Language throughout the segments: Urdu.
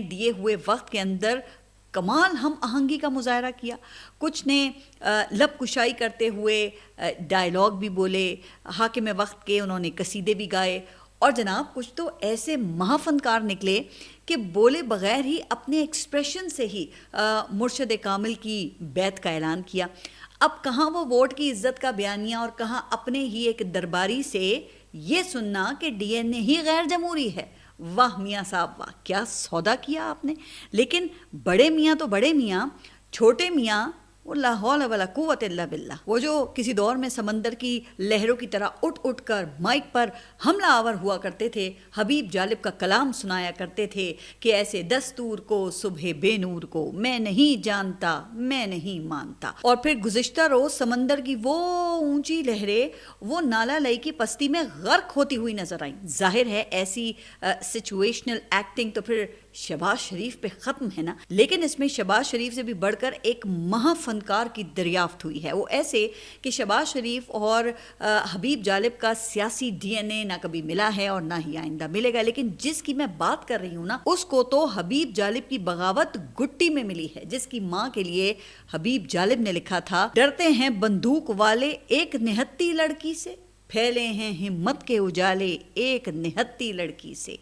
دیے ہوئے وقت کے اندر کمال ہم آہنگی کا مظاہرہ کیا. کچھ نے لب کشائی کرتے ہوئے ڈائلاگ بھی بولے، حاکم وقت کے انہوں نے قصیدے بھی گائے، اور جناب کچھ تو ایسے مہا فنکار نکلے کہ بولے بغیر ہی اپنے ایکسپریشن سے ہی مرشد کامل کی بیعت کا اعلان کیا. اب کہاں وہ ووٹ کی عزت کا بیانیہ اور کہاں اپنے ہی ایک درباری سے یہ سننا کہ ڈی این اے ہی غیر جمہوری ہے. واہ میاں صاحب واہ، کیا سودا کیا آپ نے. لیکن بڑے میاں تو بڑے میاں، چھوٹے میاں وہ لا حول ولا قوت الا باللہ، وہ جو کسی دور میں سمندر کی لہروں کی طرح اٹھ اٹھ کر مائک پر حملہ آور ہوا کرتے تھے، حبیب جالب کا کلام سنایا کرتے تھے کہ ایسے دستور کو صبح بے نور کو میں نہیں جانتا میں نہیں مانتا. اور پھر گزشتہ روز سمندر کی وہ اونچی لہریں وہ نالا لئی کی پستی میں غرق ہوتی ہوئی نظر آئیں. ظاہر ہے ایسی سچویشنل ایکٹنگ تو پھر شہباز شریف پہ ختم ہے نا. لیکن اس میں شہباز شریف سے بھی بڑھ کر ایک مہا فنکار کی دریافت ہوئی ہے. وہ ایسے کہ شہباز شریف اور حبیب جالب کا سیاسی ڈی این اے نہ کبھی ملا ہے اور نہ ہی آئندہ ملے گا. لیکن جس کی میں بات کر رہی ہوں نا، اس کو تو حبیب جالب کی بغاوت گٹی میں ملی ہے، جس کی ماں کے لیے حبیب جالب نے لکھا تھا، ڈرتے ہیں بندوق والے ایک نہتی لڑکی سے، پھیلے ہیں ہمت کے اجالے ایک نہتی لڑکی سے،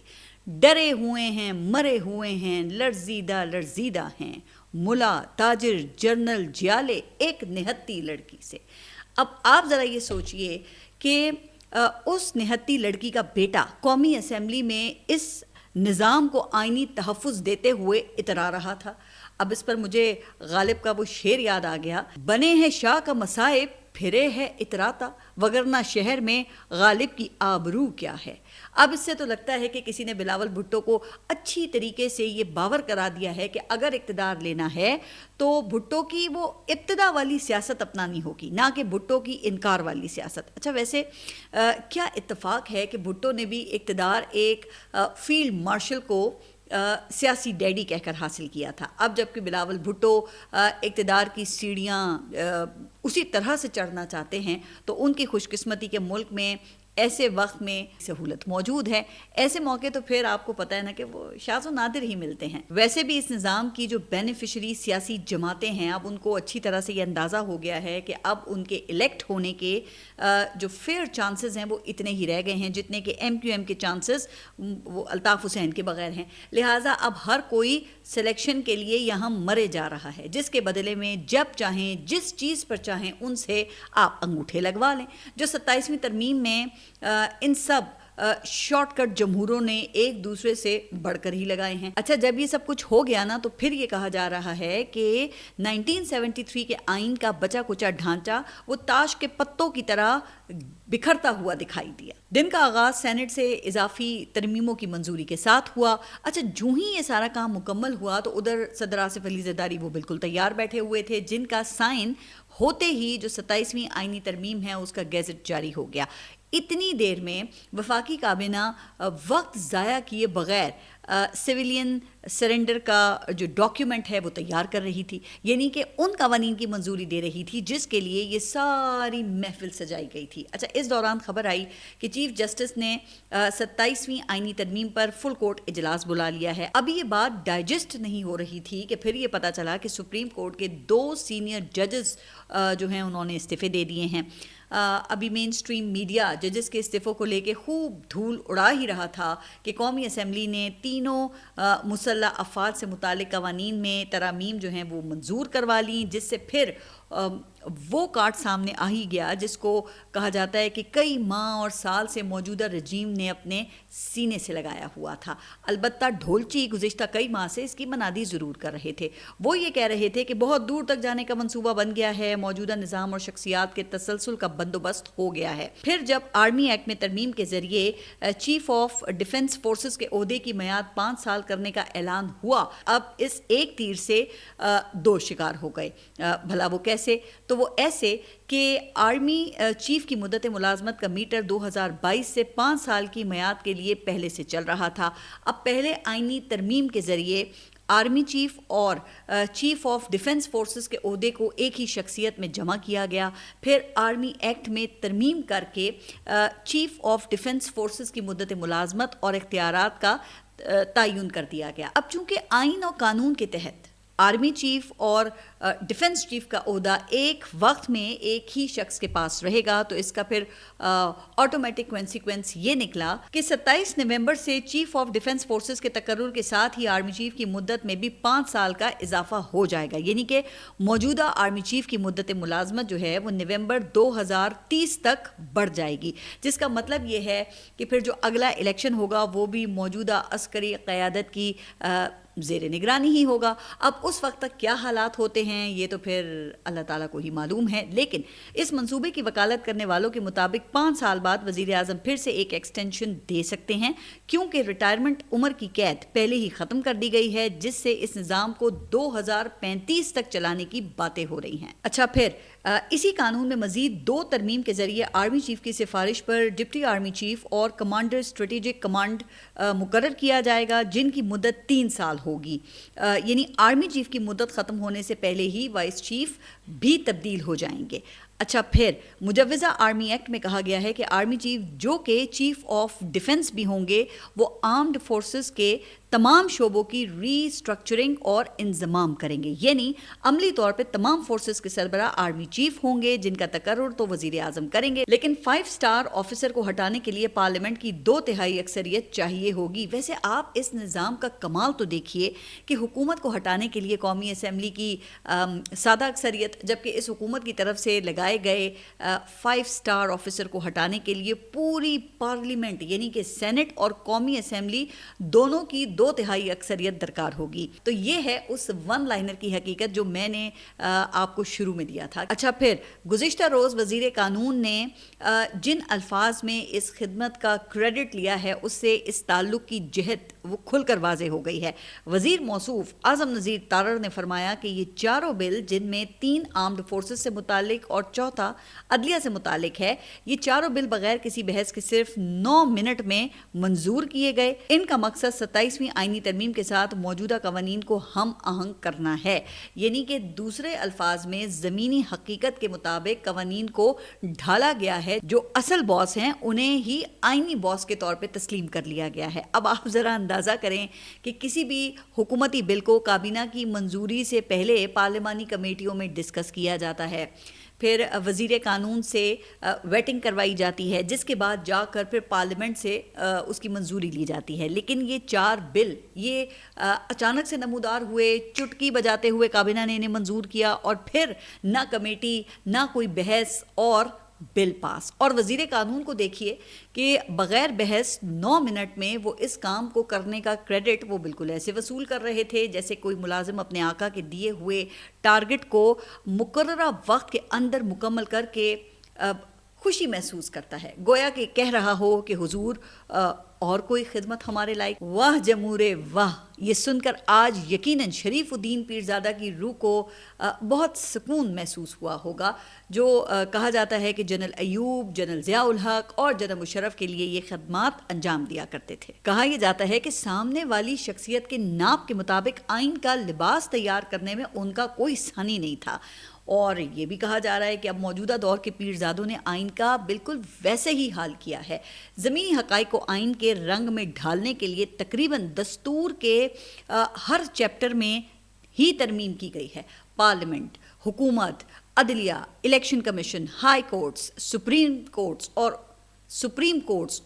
ڈرے ہوئے ہیں مرے ہوئے ہیں لرزیدہ لرزیدہ ہیں، ملا تاجر جنرل جیالے ایک نہتی لڑکی سے. اب آپ ذرا یہ سوچئے کہ اس نہتی لڑکی کا بیٹا قومی اسمبلی میں اس نظام کو آئینی تحفظ دیتے ہوئے اترا رہا تھا. اب اس پر مجھے غالب کا وہ شعر یاد آ گیا، بنے ہیں شاہ کا مصائب پھرے ہے اتراتا، وگرنہ شہر میں غالب کی آبرو کیا ہے. اب اس سے تو لگتا ہے کہ کسی نے بلاول بھٹو کو اچھی طریقے سے یہ باور کرا دیا ہے کہ اگر اقتدار لینا ہے تو بھٹو کی وہ ابتدا والی سیاست اپنانی ہوگی، نہ کہ بھٹو کی انکار والی سیاست. اچھا ویسے کیا اتفاق ہے کہ بھٹو نے بھی اقتدار ایک فیلڈ مارشل کو سیاسی ڈیڈی کہہ کر حاصل کیا تھا. اب جب کہ بلاول بھٹو اقتدار کی سیڑھیاں اسی طرح سے چڑھنا چاہتے ہیں تو ان کی خوش قسمتی کے ملک میں ایسے وقت میں سہولت موجود ہے. ایسے موقع تو پھر آپ کو پتہ ہے نا کہ وہ شاذ و نادر ہی ملتے ہیں. ویسے بھی اس نظام کی جو بینیفیشری سیاسی جماعتیں ہیں، اب ان کو اچھی طرح سے یہ اندازہ ہو گیا ہے کہ اب ان کے الیکٹ ہونے کے جو فیئر چانسز ہیں وہ اتنے ہی رہ گئے ہیں جتنے کہ ایم کیو ایم کے چانسز وہ الطاف حسین کے بغیر ہیں. لہٰذا اب ہر کوئی سلیکشن کے لیے یہاں مرے جا رہا ہے، جس کے بدلے میں جب چاہیں جس چیز پر چاہیں ان سے آپ انگوٹھے لگوا لیں. جو 27ویں ترمیم میں ان سب شارٹ کٹ جمہوروں نے ایک دوسرے سے بڑھ کر ہی لگائے ہیں. اچھا جب یہ سب کچھ ہو گیا نا تو پھر یہ کہا جا رہا ہے کہ 1973 کے آئین کا بچا کچا ڈھانچہ وہ تاش کے پتوں کی طرح بکھرتا ہوا دکھائی دیا. دن کا آغاز سینٹ سے اضافی ترمیموں کی منظوری کے ساتھ ہوا. اچھا جو ہی یہ سارا کام مکمل ہوا تو ادھر صدر آصف علی زرداری وہ بالکل تیار بیٹھے ہوئے تھے، جن کا سائن ہوتے ہی جو 27ویں آئینی ترمیم ہے اس کا گیزٹ جاری ہو گیا. اتنی دیر میں وفاقی کابینہ وقت ضائع کیے بغیر سویلین سرنڈر کا جو ڈاکیومنٹ ہے وہ تیار کر رہی تھی، یعنی کہ ان قوانین کی منظوری دے رہی تھی جس کے لیے یہ ساری محفل سجائی گئی تھی. اچھا اس دوران خبر آئی کہ چیف جسٹس نے 27ویں آئینی ترمیم پر فل کورٹ اجلاس بلا لیا ہے. ابھی یہ بات ڈائجسٹ نہیں ہو رہی تھی کہ پھر یہ پتہ چلا کہ سپریم کورٹ کے 2 سینئر ججز جو ہیں انہوں نے استعفے دے دیے ہیں. ابھی مین سٹریم میڈیا ججز کے استعفوں کو لے کے خوب دھول اڑا ہی رہا تھا کہ قومی اسمبلی نے تینوں مسلح افعال سے متعلق قوانین میں ترامیم جو ہیں وہ منظور کروا لیں، جس سے پھر وہ کارڈ سامنے آ ہی گیا جس کو کہا جاتا ہے کہ کئی ماہ اور سال سے موجودہ رجیم نے اپنے سینے سے لگایا ہوا تھا. البتہ ڈھولچی گزشتہ کئی ماہ سے اس کی منادی ضرور کر رہے تھے. وہ یہ کہہ رہے تھے کہ بہت دور تک جانے کا منصوبہ بن گیا ہے، موجودہ نظام اور شخصیات کے تسلسل کا بندوبست ہو گیا ہے. پھر جب آرمی ایکٹ میں ترمیم کے ذریعے چیف آف ڈیفنس فورسز کے عہدے کی میعاد 5 سال کرنے کا اعلان ہوا، اب اس ایک تیر سے 2 شکار ہو گئے. بھلا وہ کیسے؟ تو وہ ایسے کہ آرمی چیف کی مدت ملازمت کا میٹر 2022 سے 5 سال کی میعاد کے لیے پہلے سے چل رہا تھا. اب پہلے آئینی ترمیم کے ذریعے آرمی چیف اور چیف آف ڈیفنس فورسز کے عہدے کو ایک ہی شخصیت میں جمع کیا گیا. پھر آرمی ایکٹ میں ترمیم کر کے چیف آف ڈیفنس فورسز کی مدت ملازمت اور اختیارات کا تعین کر دیا گیا. اب چونکہ آئین اور قانون کے تحت آرمی چیف اور ڈیفنس چیف کا عہدہ ایک وقت میں ایک ہی شخص کے پاس رہے گا، تو اس کا پھر آٹومیٹک کونسیکوینس یہ نکلا کہ 27 نومبر سے چیف آف ڈیفنس فورسز کے تقرر کے ساتھ ہی آرمی چیف کی مدت میں بھی 5 سال کا اضافہ ہو جائے گا. یعنی کہ موجودہ آرمی چیف کی مدت ملازمت جو ہے وہ نومبر 2030 تک بڑھ جائے گی، جس کا مطلب یہ ہے کہ پھر جو اگلا الیکشن ہوگا وہ بھی موجودہ عسکری قیادت کی زیر نگرانی ہی ہوگا. اب اس وقت تک کیا حالات ہوتے ہیں یہ تو پھر اللہ تعالیٰ کو ہی معلوم ہے، لیکن اس منصوبے کی وکالت کرنے والوں کے مطابق 5 سال بعد وزیر اعظم پھر سے ایک ایکسٹینشن دے سکتے ہیں، کیونکہ ریٹائرمنٹ عمر کی قید پہلے ہی ختم کر دی گئی ہے، جس سے اس نظام کو 2035 تک چلانے کی باتیں ہو رہی ہیں. اچھا، پھر اسی قانون میں مزید 2 ترمیم کے ذریعے آرمی چیف کی سفارش پر ڈپٹی آرمی چیف اور کمانڈر اسٹریٹجک کمانڈ مقرر کیا جائے گا، جن کی مدت 3 سال ہوگی. یعنی آرمی چیف کی مدت ختم ہونے سے پہلے ہی وائس چیف بھی تبدیل ہو جائیں گے. اچھا، پھر مجوزہ آرمی ایکٹ میں کہا گیا ہے کہ آرمی چیف جو کہ چیف آف ڈیفنس بھی ہوں گے وہ آرمڈ فورسز کے تمام شعبوں کی ری اسٹرکچرنگ اور انضمام کریں گے. یعنی عملی طور پہ تمام فورسز کے سربراہ آرمی چیف ہوں گے، جن کا تقرر تو وزیر اعظم کریں گے، لیکن 5 سٹار آفیسر کو ہٹانے کے لیے پارلیمنٹ کی 2/3 اکثریت چاہیے ہوگی. ویسے آپ اس نظام کا کمال تو دیکھیے کہ حکومت کو ہٹانے کے لیے قومی اسمبلی کی سادہ اکثریت، جبکہ اس حکومت کی طرف سے لگائے گئے 5 سٹار آفیسر کو ہٹانے کے لیے پوری پارلیمنٹ یعنی کہ سینٹ اور قومی اسمبلی دونوں کی 2/3 اکثریت درکار ہوگی. تو یہ ہے اس ون لائنر کی حقیقت جو میں نے آپ کو شروع میں دیا تھا. اچھا، پھر گزشتہ روز وزیر قانون نے جن الفاظ میں اس خدمت کا کریڈٹ لیا ہے اس سے اس تعلق کی جہت وہ کھل کر واضح ہو گئی ہے. وزیر موصوف اعظم نذیر تارڑ نے فرمایا کہ یہ چاروں بل، جن میں 3 آرمڈ فورسز سے متعلق اور چوتھا عدلیہ سے متعلق ہے، یہ چاروں بل بغیر کسی بحث کے صرف 9 منٹ میں منظور کیے گئے. ان کا مقصد 27ویں آئینی ترمیم کے ساتھ موجودہ قوانین کو ہم آہنگ کرنا ہے. یعنی کہ دوسرے الفاظ میں زمینی حقیقت کے مطابق قوانین کو ڈھالا گیا ہے، جو اصل باس ہیں انہیں ہی آئینی باس کے طور پہ تسلیم کر لیا گیا ہے. اب آپ ذرا اندازہ کریں کہ کسی بھی حکومتی بل کو کابینہ کی منظوری سے پہلے پارلیمانی کمیٹیوں میں ڈسکس کیا جاتا ہے، پھر وزیر قانون سے ویٹنگ کروائی جاتی ہے، جس کے بعد جا کر پھر پارلیمنٹ سے اس کی منظوری لی جاتی ہے. لیکن یہ 4 بل یہ اچانک سے نمودار ہوئے، چٹکی بجاتے ہوئے کابینہ نے انہیں منظور کیا، اور پھر نہ کمیٹی نہ کوئی بحث اور بل پاس. اور وزیر قانون کو دیکھیے کہ بغیر بحث 9 منٹ میں وہ اس کام کو کرنے کا کریڈٹ وہ بالکل ایسے وصول کر رہے تھے جیسے کوئی ملازم اپنے آقا کے دیے ہوئے ٹارگٹ کو مقررہ وقت کے اندر مکمل کر کے خوشی محسوس کرتا ہے، گویا کہ کہہ رہا ہو کہ حضور اور کوئی خدمت ہمارے لائق. واہ جمہور واہ! یہ سن کر آج یقیناً شریف الدین پیرزادہ کی روح کو بہت سکون محسوس ہوا ہوگا. جو کہا جاتا ہے کہ جنرل ایوب، جنرل ضیاء الحق اور جنرل مشرف کے لیے یہ خدمات انجام دیا کرتے تھے. کہا یہ جاتا ہے کہ سامنے والی شخصیت کے ناپ کے مطابق آئین کا لباس تیار کرنے میں ان کا کوئی ثانی نہیں تھا. اور یہ بھی کہا جا رہا ہے کہ اب موجودہ دور کے پیرزادوں نے آئین کا بالکل ویسے ہی حال کیا ہے. زمینی حقائق کو آئین کے رنگ میں ڈھالنے کے لیے تقریباً دستور کے ہر چیپٹر میں ہی ترمیم کی گئی ہے. پارلیمنٹ، حکومت، عدلیہ، election commission, high courts, supreme courts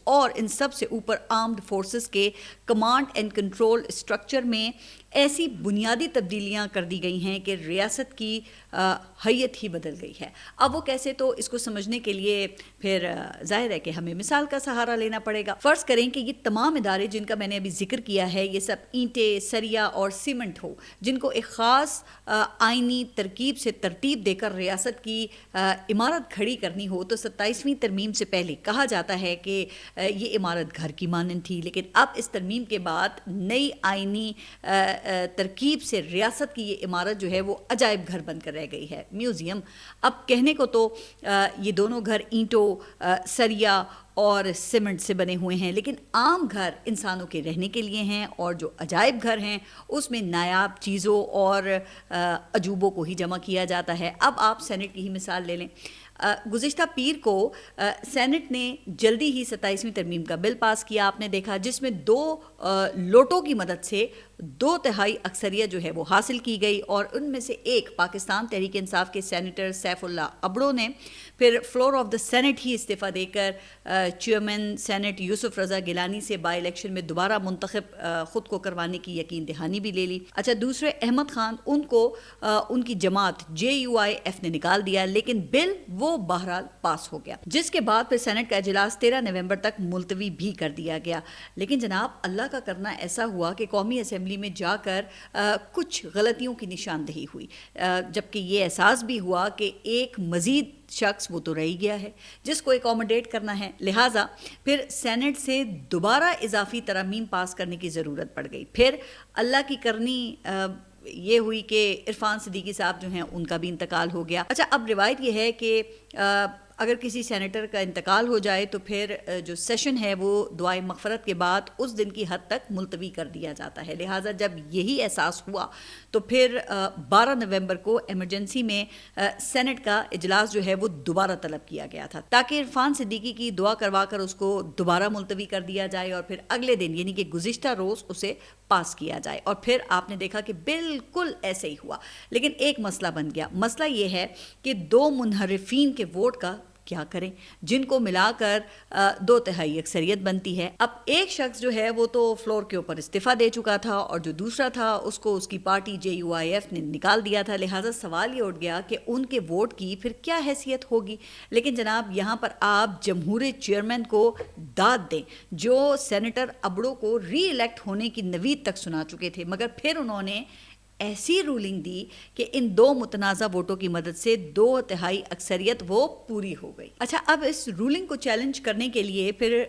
اور ان سب سے اوپر آرمڈ فورسز کے کمانڈ اینڈ کنٹرول اسٹرکچر میں ایسی بنیادی تبدیلیاں کر دی گئی ہیں کہ ریاست کی حیت ہی بدل گئی ہے. اب وہ کیسے، تو اس کو سمجھنے کے لیے پھر ظاہر ہے کہ ہمیں مثال کا سہارا لینا پڑے گا. فرض کریں کہ یہ تمام ادارے جن کا میں نے ابھی ذکر کیا ہے یہ سب اینٹیں، سریا اور سیمنٹ ہو، جن کو ایک خاص آئینی ترکیب سے ترتیب دے کر ریاست کی عمارت کھڑی کرنی ہو، تو 27ویں ترمیم سے پہلے کہا جاتا ہے کہ یہ عمارت گھر کی مانند تھی. لیکن اب اس ترمیم کے بعد نئی آئینی ترکیب سے ریاست کی یہ عمارت جو ہے وہ عجائب گھر بن کر رہ گئی ہے، میوزیم. اب کہنے کو تو یہ دونوں گھر اینٹوں، سریا اور سیمنٹ سے بنے ہوئے ہیں، لیکن عام گھر انسانوں کے رہنے کے لیے ہیں، اور جو عجائب گھر ہیں اس میں نایاب چیزوں اور عجوبوں کو ہی جمع کیا جاتا ہے. اب آپ سینٹ کی ہی مثال لے لیں. گزشتہ پیر کو سینٹ نے جلدی ہی 27ویں ترمیم کا بل پاس کیا، آپ نے دیکھا، جس میں 2 لوٹوں کی مدد سے 2/3 اکثریت جو ہے وہ حاصل کی گئی، اور ان میں سے ایک پاکستان تحریک انصاف کے سینیٹر سیف اللہ ابڑو نے پھر فلور آف دا سینٹ ہی استعفیٰ دے کر چیئرمین سینٹ یوسف رضا گیلانی سے بائی الیکشن میں دوبارہ منتخب خود کو کروانے کی یقین دہانی بھی لے لی۔ اچھا، دوسرے احمد خان، ان کو ان کی جماعت JUIF نے نکال دیا، لیکن بل وہ بہرحال پاس ہو گیا، جس کے بعد پھر سینٹ کا اجلاس 13 نومبر تک ملتوی بھی کر دیا گیا۔ لیکن جناب، اللہ کا کرنا ایسا ہوا کہ قومی اسمبلی میں جا کر کچھ غلطیوں کی نشاندہی ہوئی، جبکہ یہ احساس بھی ہوا کہ ایک مزید شخص وہ تو رہ ہی گیا ہے جس کو اکوموڈیٹ کرنا ہے، لہٰذا پھر سینٹ سے دوبارہ اضافی ترامیم پاس کرنے کی ضرورت پڑ گئی۔ پھر اللہ کی کرنی یہ ہوئی کہ عرفان صدیقی صاحب جو ہیں ان کا بھی انتقال ہو گیا۔ اچھا، اب روایت یہ ہے کہ اگر کسی سینیٹر کا انتقال ہو جائے تو پھر جو سیشن ہے وہ دعائے مغفرت کے بعد اس دن کی حد تک ملتوی کر دیا جاتا ہے، لہٰذا جب یہی احساس ہوا تو پھر 12 نومبر کو ایمرجنسی میں سینٹ کا اجلاس جو ہے وہ دوبارہ طلب کیا گیا تھا، تاکہ عرفان صدیقی کی دعا کروا کر اس کو دوبارہ ملتوی کر دیا جائے اور پھر اگلے دن یعنی کہ گزشتہ روز اسے پاس کیا جائے۔ اور پھر آپ نے دیکھا کہ بالکل ایسے ہی ہوا، لیکن ایک مسئلہ بن گیا۔ مسئلہ یہ ہے کہ 2 منحرفین کے ووٹ کا کیا کریں، جن کو ملا کر 2/3 اکثریت بنتی ہے۔ اب ایک شخص جو ہے وہ تو فلور کے اوپر استعفیٰ دے چکا تھا، اور جو دوسرا تھا اس کو اس کی پارٹی JUIF نے نکال دیا تھا، لہٰذا سوال یہ اٹھ گیا کہ ان کے ووٹ کی پھر کیا حیثیت ہوگی۔ لیکن جناب، یہاں پر آپ جمہوری چیئرمین کو داد دیں، جو سینیٹر ابڑو کو ری الیکٹ ہونے کی نوید تک سنا چکے تھے، مگر پھر انہوں نے ایسی رولنگ دی کہ ان 2 متنازع ووٹوں کی مدد سے 2/3 اکثریت وہ پوری ہو گئی۔ اچھا، اب اس رولنگ کو چیلنج کرنے کے لیے پھر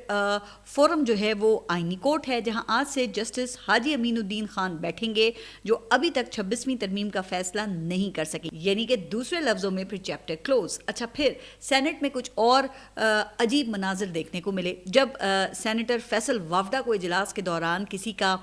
فورم جو ہے وہ آئینی کورٹ ہے، جہاں آج سے جسٹس حاجی امین الدین خان بیٹھیں گے، جو ابھی تک 26ویں ترمیم کا فیصلہ نہیں کر سکے، یعنی کہ دوسرے لفظوں میں پھر چیپٹر کلوز۔ اچھا، پھر سینٹ میں کچھ اور عجیب مناظر دیکھنے کو ملے، جب سینیٹر فیصل وافدہ کو اجلاس کے دوران کسی کا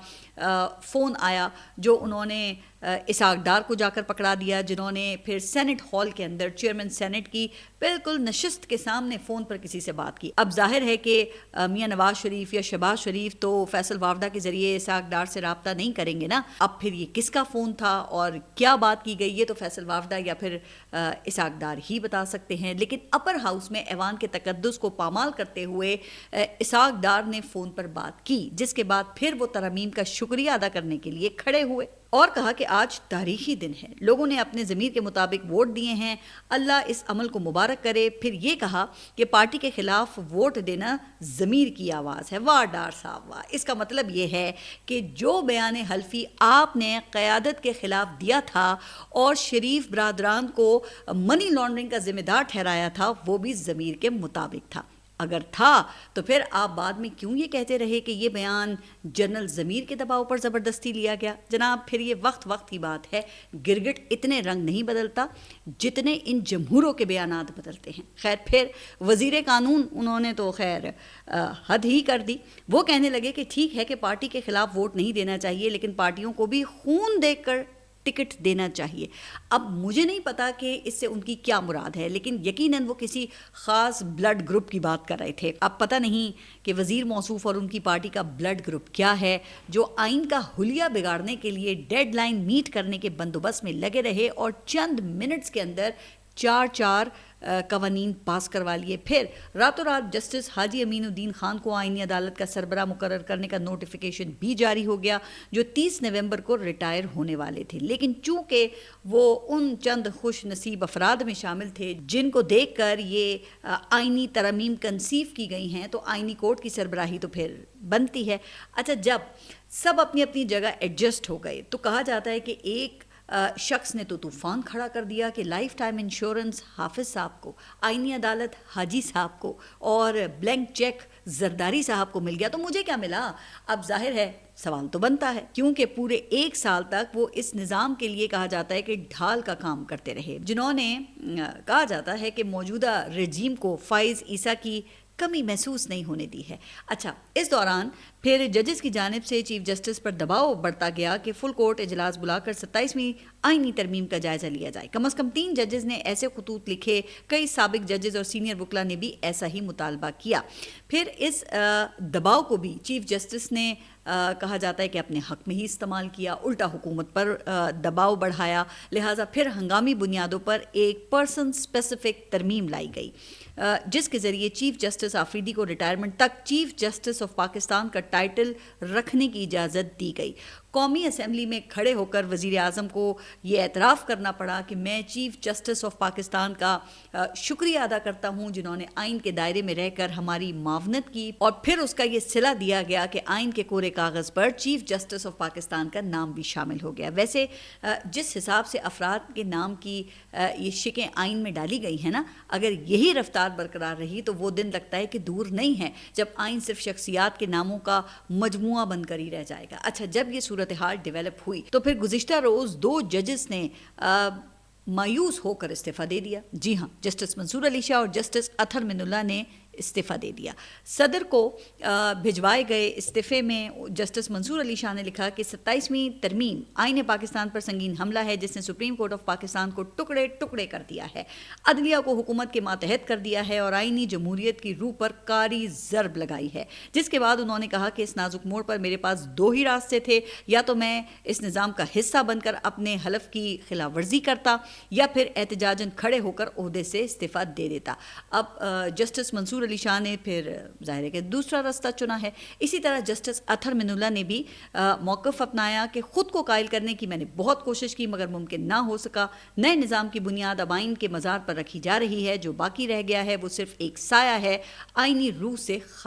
فون آیا، جو انہوں نے اسحاق ڈار کو جا کر پکڑا دیا، جنہوں نے پھر سینٹ ہال کے اندر چیئرمین سینٹ کی بالکل نشست کے سامنے فون پر کسی سے بات کی۔ اب ظاہر ہے کہ میاں نواز شریف یا شہباز شریف تو فیصل وافدہ کے ذریعے اسحاق ڈار سے رابطہ نہیں کریں گے نا۔ اب پھر یہ کس کا فون تھا اور کیا بات کی گئی، یہ تو فیصل وافدہ یا پھر اسحاق ڈار ہی بتا سکتے ہیں۔ لیکن اپر ہاؤس میں ایوان کے تقدس کو پامال کرتے ہوئے اسحاق ڈار نے فون پر بات کی، جس کے بعد پھر وہ ترامیم کا شکریہ ادا کرنے کے لیے کھڑے ہوئے اور کہا کہ آج تاریخی دن ہے، لوگوں نے اپنے ضمیر کے مطابق ووٹ دیے ہیں، اللہ اس عمل کو مبارک کرے۔ پھر یہ کہا کہ پارٹی کے خلاف ووٹ دینا ضمیر کی آواز ہے۔ واہ ڈار صاحب واہ! اس کا مطلب یہ ہے کہ جو بیان حلفی آپ نے قیادت کے خلاف دیا تھا اور شریف برادران کو منی لانڈرنگ کا ذمہ دار ٹھہرایا تھا، وہ بھی ضمیر کے مطابق تھا۔ اگر تھا تو پھر آپ بعد میں کیوں یہ کہتے رہے کہ یہ بیان جنرل ضمیر کے دباؤ پر زبردستی لیا گیا؟ جناب، پھر یہ وقت کی بات ہے، گرگٹ اتنے رنگ نہیں بدلتا جتنے ان جمہوروں کے بیانات بدلتے ہیں۔ خیر، پھر وزیر قانون انہوں نے تو خیر حد ہی کر دی، وہ کہنے لگے کہ ٹھیک ہے کہ پارٹی کے خلاف ووٹ نہیں دینا چاہیے، لیکن پارٹیوں کو بھی خون دے کر ٹکٹ دینا چاہیے۔ اب مجھے نہیں پتا کہ اس سے ان کی کیا مراد ہے، لیکن یقیناً وہ کسی خاص بلڈ گروپ کی بات کر رہے تھے۔ اب پتہ نہیں کہ وزیر موصوف اور ان کی پارٹی کا بلڈ گروپ کیا ہے، جو آئین کا حلیہ بگاڑنے کے لیے ڈیڈ لائن میٹ کرنے کے بندوبست میں لگے رہے اور چند منٹس کے اندر 4 قوانین پاس کروا لیے۔ پھر راتوں رات جسٹس حاجی امین الدین خان کو آئینی عدالت کا سربراہ مقرر کرنے کا نوٹیفیکیشن بھی جاری ہو گیا، جو 30 نومبر کو ریٹائر ہونے والے تھے، لیکن چونکہ وہ ان چند خوش نصیب افراد میں شامل تھے جن کو دیکھ کر یہ آئینی ترامیم کنسیو کی گئی ہیں، تو آئینی کورٹ کی سربراہی تو پھر بنتی ہے۔ اچھا، جب سب اپنی اپنی جگہ ایڈجسٹ ہو گئے تو کہا جاتا ہے کہ ایک شخص نے تو طوفان کھڑا کر دیا کہ لائف ٹائم انشورنس حافظ صاحب کو، آئینی عدالت حاجی صاحب کو، اور بلینک چیک زرداری صاحب کو مل گیا۔ تو مجھے کیا ملا؟ اب ظاہر ہے سوال تو بنتا ہے، کیونکہ پورے 1 سال تک وہ اس نظام کے لیے کہا جاتا ہے کہ ڈھال کا کام کرتے رہے، جنہوں نے کہا جاتا ہے کہ موجودہ رجیم کو فائز عیسیٰ کی کمی محسوس نہیں ہونے دی ہے۔ اچھا، اس دوران پھر ججز کی جانب سے چیف جسٹس پر دباؤ بڑھتا گیا کہ فل کورٹ اجلاس بلا کر 27ویں آئینی ترمیم کا جائزہ لیا جائے۔ کم از کم 3 ججز نے ایسے خطوط لکھے، کئی سابق ججز اور سینئر وکلا نے بھی ایسا ہی مطالبہ کیا۔ پھر اس دباؤ کو بھی چیف جسٹس نے کہا جاتا ہے کہ اپنے حق میں ہی استعمال کیا، الٹا حکومت پر دباؤ بڑھایا، لہٰذا پھر ہنگامی بنیادوں پر ایک پرسن اسپیسیفک ترمیم لائی گئی، جس کے ذریعے چیف جسٹس آفریدی کو ریٹائرمنٹ تک چیف جسٹس آف پاکستان کا ٹائٹل رکھنے کی اجازت دی گئی۔ قومی اسمبلی میں کھڑے ہو کر وزیر اعظم کو یہ اعتراف کرنا پڑا کہ میں چیف جسٹس آف پاکستان کا شکریہ ادا کرتا ہوں جنہوں نے آئین کے دائرے میں رہ کر ہماری معاونت کی، اور پھر اس کا یہ صلہ دیا گیا کہ آئین کے کورے کاغذ پر چیف جسٹس آف پاکستان کا نام بھی شامل ہو گیا۔ ویسے جس حساب سے افراد کے نام کی یہ شکیں آئین میں ڈالی گئی ہیں نا، اگر یہی رفتار برقرار رہی تو وہ دن لگتا ہے کہ دور نہیں ہے جب آئین صرف شخصیات کے ناموں کا مجموعہ بن کر ہی رہ جائے گا۔ اچھا، جب یہ صورتحال ڈیولپ ہوئی تو پھر گزشتہ روز 2 ججز نے مایوس ہو کر استعفیٰ دے دیا۔ جی ہاں، جسٹس منصور علی شاہ اور جسٹس اطہر من اللہ نے استعفیٰ دے دیا۔ صدر کو بھجوائے گئے استعفے میں جسٹس منصور علی شاہ نے لکھا کہ 27ویں ترمیم آئین پاکستان پر سنگین حملہ ہے جس نے سپریم کورٹ آف پاکستان کو ٹکڑے ٹکڑے کر دیا ہے، عدلیہ کو حکومت کے ماتحت کر دیا ہے اور آئینی جمہوریت کی روح پر کاری ضرب لگائی ہے۔ جس کے بعد انہوں نے کہا کہ اس نازک موڑ پر میرے پاس 2 ہی راستے تھے، یا تو میں اس نظام کا حصہ بن کر اپنے حلف کی خلاف ورزی کرتا یا پھر احتجاجاً کھڑے ہو کر عہدے سے استعفیٰ دے دیتا۔ اب جسٹس منصور علی شاہ نے پھر ظاہر ہے کہ دوسرا راستہ چنا ہے۔ اسی طرح جسٹس اطہر من اللہ نے بھی موقف اپنایا کہ خود کو قائل کرنے کی میں نے بہت کوشش کی مگر ممکن نہ ہو سکا۔ نئے نظام کی بنیاد اب آئین کے مزار پر رکھی جا رہی ہے، جو باقی رہ گیا ہے وہ صرف ایک سایہ ہے، آئینی روح سے خالی۔